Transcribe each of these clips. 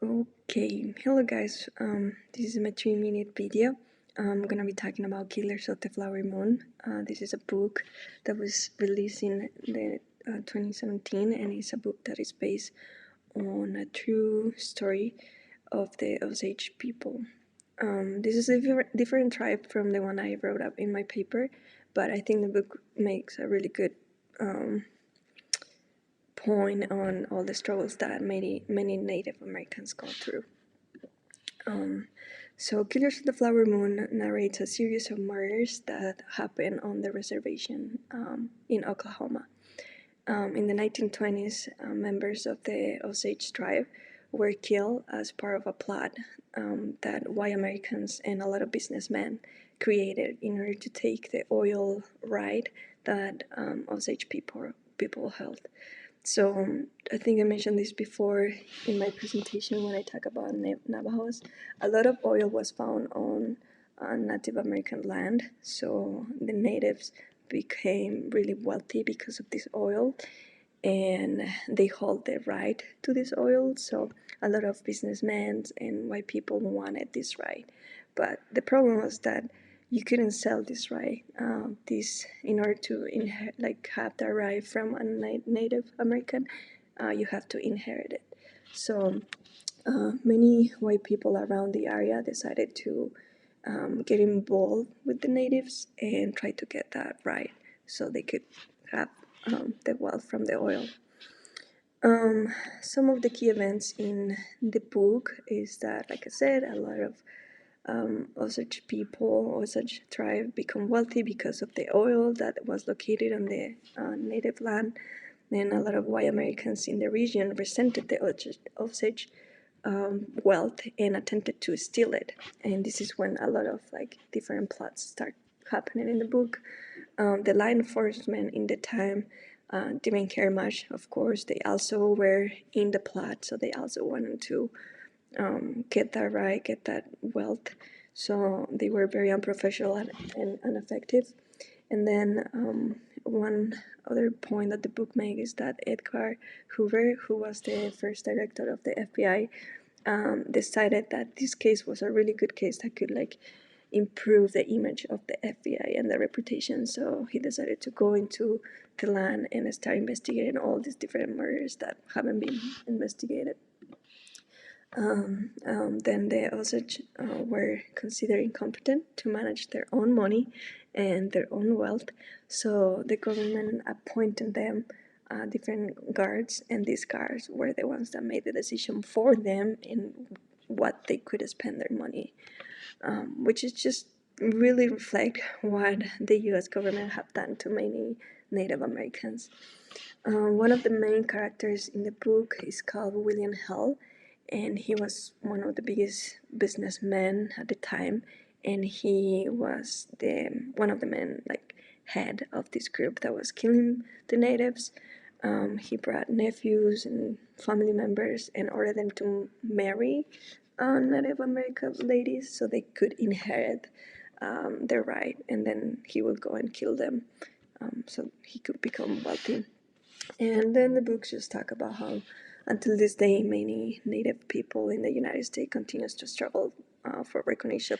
Okay, hello guys. This is my 3-minute video. I'm gonna be talking about Killers of the Flower Moon. This is a book that was released in the 2017, and it's a book that is based on a true story of the Osage people. This is a different tribe from the one I wrote up in my paper, but I think the book makes a really good point on all the struggles that many Native Americans go through. So Killers of the Flower Moon narrates a series of murders that happened on the reservation in Oklahoma. In the 1920s, members of the Osage tribe were killed as part of a plot that white Americans and a lot of businessmen created in order to take the oil right that Osage people held. So I think I mentioned this before in my presentation when I talk about Navajos. A lot of oil was found on Native American land, so the natives became really wealthy because of this oil, and they hold the right to this oil. So a lot of businessmen and white people wanted this right, but the problem was that you couldn't sell this right. This in order to have the right from a Native American, you have to inherit it. So many white people around the area decided to get involved with the natives and try to get that right, so they could have the wealth from the oil. Some of the key events in the book is that, like I said, a lot of Osage people, Osage tribe become wealthy because of the oil that was located on the native land. Then a lot of white Americans in the region resented the Osage wealth and attempted to steal it. And this is when a lot of different plots start happening in the book. The law enforcement in the time didn't care much. Of course, they also were in the plot, so they also wanted to get that right, get that wealth. So they were very unprofessional and ineffective. And then one other point that the book makes is that Edgar Hoover, who was the first director of the FBI, decided that this case was a really good case that could improve the image of the FBI and the reputation. So he decided to go into the land and start investigating all these different murders that haven't been investigated. Then the Osage were considered incompetent to manage their own money and their own wealth, so the government appointed them different guards, and these guards were the ones that made the decision for them in what they could spend their money, which is just really reflect what the U.S. government have done to many Native Americans. One of the main characters in the book is called William Hell, and he was one of the biggest businessmen at the time, and he was the one of the men head of this group that was killing the natives. He brought nephews and family members and ordered them to marry Native American ladies so they could inherit their right, and then he would go and kill them so he could become wealthy. And then the books just talk about how, until this day, many Native people in the United States continues to struggle for recognition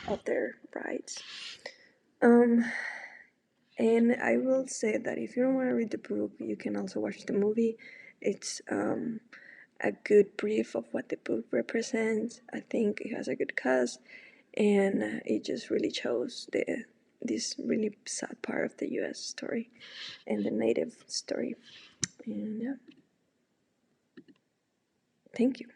of their rights. And I will say that if you don't want to read the book, you can also watch the movie. It's a good brief of what the book represents. I think it has a good cast, and it just really shows this really sad part of the U.S. story and the Native story. And yeah, thank you.